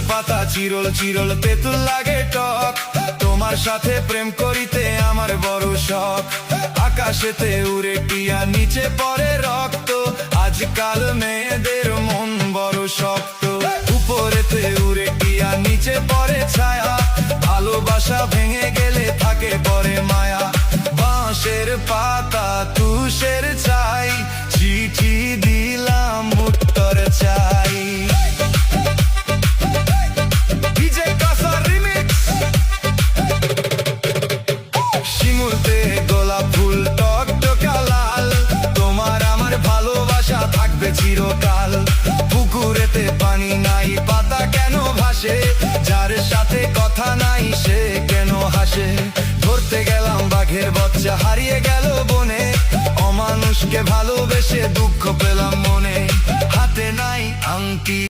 পাতা চিরল চিরল তেঁতুল লাগে টক, তোমার সাথে প্রেম করিতে আমার বড় শখ। আকাশেতে উড়ে টিয়া নিচে পড়ে রক্ত, আজকাল মেয়েদের মন বড় শক্ত। উপরেতে উড়ে টিয়া নিচে পড়ে ছায়া, ভালোবাসা ভেঙে গেলে থাকে পরে মায়া। বাঁশের পাতা তুষের চাই, চিঠি দিলাম উত্তর চাই। শিমুলতে গোলাপ ফুল টকটকা লাল, তোমার আমার ভালোবাসা থাকবে চিরকাল। পুকুরেতে পানি নাই, পাতা কেন ভাসে, যার সাথে কথা নাই সে কেন হাসে। ধরতে গেলাম বাঘের বাচ্চা, হারিয়ে গেল বনে, অমানুষকে ভালোবেসে দুঃখ পেলাম মনে। হাতে নাই আংটি